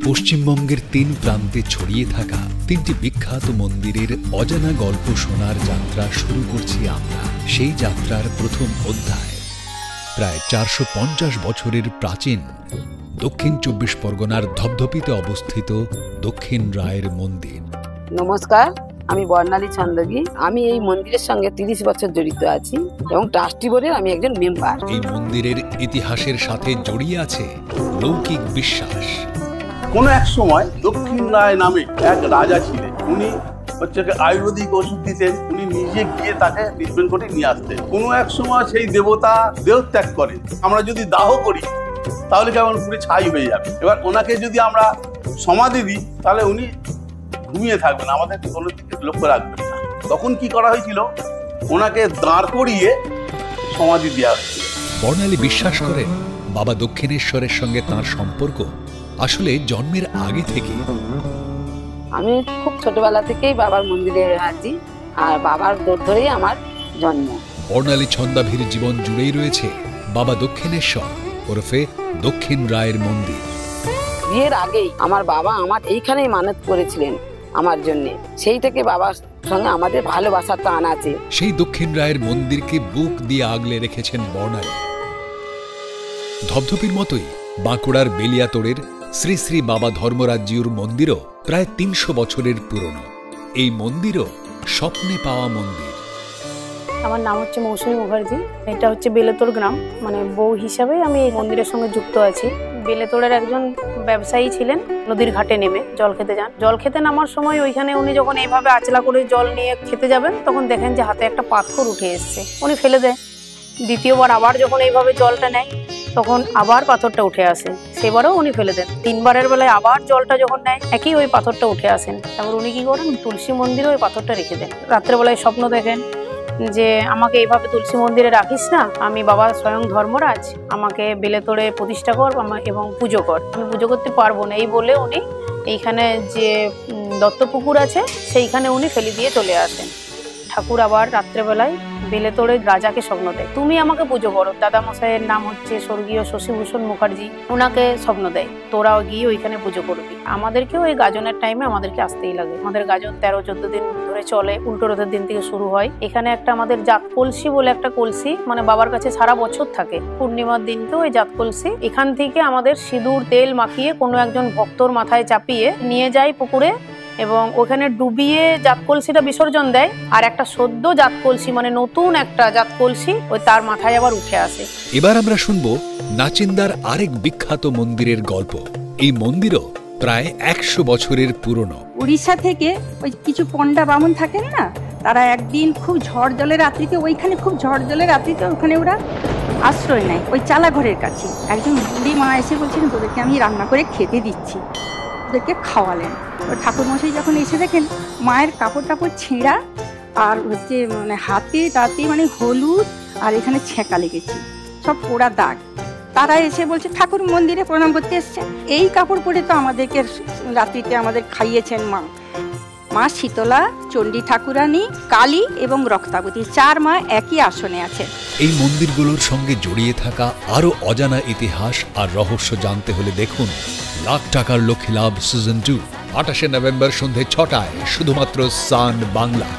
পশ্চিমবঙ্গের তিন প্রান্তে ছড়িয়ে থাকা তিনটি বিখ্যাত মন্দিরের অজানা গল্প শোনার যাত্রা শুরু করছি আমরা। সেই যাত্রার প্রথম অধ্যায় প্রায় 450 বছরের প্রাচীন দক্ষিণ 24 পরগনার ধপধপিতে অবস্থিত দক্ষিণ রায়ের মন্দির। নমস্কার, আমি বর্ণালী ছন্দগী। আমি এই মন্দিরের সঙ্গে 30 বছর জড়িত আছি এবং ট্রাস্টি বোর্ডের আমি একজন মেম্বার। এই মন্দিরের ইতিহাসের সাথে জড়িয়ে আছে লৌকিক বিশ্বাস। কোন এক সময় দক্ষিণ রায় নামে এক রাজা ছিলেন। উনি হচ্ছে আয়ুর্বেদিক ওষুধ দিতেন। উনি নিজে গিয়ে তাকে ট্রিটমেন্ট করে নিয়ে আসতেন। কোনো এক সময় সেই দেবতা দেহত্যাগ করে। আমরা যদি দাহ করি তাহলে কেমন পুরো ছাই হয়ে যাবে। এবার ওনাকে যদি আমরা সমাধি দিই তাহলে উনি ঘুমিয়ে থাকবেন, আমাদের কোনো দিকে লক্ষ্য রাখবেন না। তখন কি করা হয়েছিল, ওনাকে দাঁড় করিয়ে সমাধি দেওয়া হয়েছিল। বর্ণালী বিশ্বাস করেন বাবা দক্ষিণেশ্বরের সঙ্গে তাঁর সম্পর্ক আসলে জন্মের আগে থেকে। আমি খুব ছোটবেলা থেকেই বাবার মন্দিরে আছি আর বাবার দৌড় ধরেই আমার জন্ম। বর্ণালী ছন্দাভীর জীবন জুড়েই রয়েছে বাবা দক্ষিণেশ্বর ওরফে দক্ষিণ রায়ের মন্দির। বিয়ের আগেই আমার বাবা আমার এইখানেই মানত করেছিলেন আমার জন্যে। সেই থেকে বাবার সঙ্গে আমাদের ভালোবাসার টান আছে। সেই দক্ষিণ রায়ের মন্দিরকে বুক দিয়ে আগলে রেখেছেন বর্ণালী। ধপধপির মতোই বাঁকুড়ার বেলিয়াতোড়ের শ্রী শ্রী বাবা ধর্মরাজ্যুর মন্দিরও প্রায় 300 বছরের পুরনো। এই মন্দিরও স্বপ্নে পাওয়া মন্দির। আমার নাম হচ্ছে মৌসুমী মুখার্জি। এটা হচ্ছে বেলেতোড় গ্রাম, মানে বউ হিসাবে আমি এই মন্দিরের সঙ্গে যুক্ত আছি। বেলেতোড়ের একজন ব্যবসায়ী ছিলেন, নদীর ঘাটে নেমে জল খেতে যান। জল খেতে নামার সময় ওইখানে উনি যখন এইভাবে আঁচলা করে জল নিয়ে খেতে যাবেন তখন দেখেন যে হাতে একটা পাথর উঠে এসছে। উনি ফেলে দেয়। দ্বিতীয়বার আবার যখন এইভাবে জলটা নেয় তখন আবার পাথরটা উঠে আসে, সেবারও উনি ফেলে দেন। 3বারের বেলায় আবার জলটা যখন নেয় একই ওই পাথরটা উঠে আসেন। তারপর উনি কি করেন, তুলসী মন্দিরে ওই পাথরটা রেখে দেন। রাত্রেবেলায় স্বপ্ন দেখেন যে আমাকে এইভাবে তুলসী মন্দিরে রাখিস না, আমি বাবা স্বয়ং ধর্মরাজ, আমাকে বেলেতোড়ে প্রতিষ্ঠা কর এবং পুজো কর। আমি পুজো করতে পারবো না এই বলে উনি এইখানে যে দত্তপুকুর আছে সেইখানে উনি ফেলে দিয়ে চলে আসেন। ঠাকুর আবার রাত্রেবেলায় বেলেতোড়ে রাজাকে স্বপ্ন দেয়, তুমি আমাকে পুজো করো। দাদামশাইয়ের নাম হচ্ছে স্বর্গীয় শশীভূষণ মুখার্জি। ওনাকে স্বপ্ন দেয় তোরাও গিয়ে ওইখানে পুজো করবি। আমাদেরকেও ওই গাজনের টাইমে আমাদেরকে আসতেই লাগে। আমাদের গাজন 13-14 দিন ধরে চলে, উল্টো রথের দিন থেকে শুরু হয়। এখানে একটা আমাদের জাত কলসি বলে একটা কলসি মানে বাবার কাছে সারা বছর থাকে। পূর্ণিমার দিনকে ওই জাত কলসি এখান থেকে আমাদের সিঁদুর তেল মাখিয়ে কোনো একজন ভক্তর মাথায় চাপিয়ে নিয়ে যায় পুকুরে এবং ওখানে ডুবিয়ে জাত কলসিটা বিসর্জন দেয়। আর একটা সদ্য জাত কলসি মানে নতুন একটা জাত কলসি ওই তার মাথায় আবার উঠে আসে। এবার আমরা শুনবো নাচিন্দার আরেক বিখ্যাত মন্দিরের গল্প। এই মন্দিরও প্রায় 100 বছরের পুরনো। উড়িষ্যা থেকে ওই কিছু পণ্ডা বামুন থাকেন না, তারা একদিন খুব ঝড় জলের রাত্রিতে ওইখানে ওখানে ওরা আশ্রয় নেয় ওই চালাঘরের কাছে। একজন বুড়ি মা এসে বলছিলেন তোদেরকে আমি রান্না করে খেতে দিচ্ছি, ওদেরকে খাওয়ালেন। ঠাকুরমশাই যখন এসে দেখেন মায়ের কাপড় টাপড় ছেঁড়া আর হচ্ছে মানে হাতে তাতে মানে হলুদ আর এখানে ছেঁকা লেগেছে, সব পোড়া দাগ। তারা এসে বলছে ঠাকুর মন্দিরে প্রণাম করতে এসছে, এই কাপড় পরে তো আমাদেরকে রাত্রিতে আমাদের খাইয়েছেন মা শীতলা, চণ্ডী ঠাকুরানী, কালী এবং রক্তাবতী, 4 মা একই আসনে আছে। এই মন্দিরগুলোর সঙ্গে জড়িয়ে থাকা আরো অজানা ইতিহাস আর রহস্য জানতে হলে দেখুন লাখ টাকার লক্ষ্মী লাভ সিজন 2 28শে নভেম্বর সন্ধ্যে 6টায় শুধুমাত্র সান বাংলায়।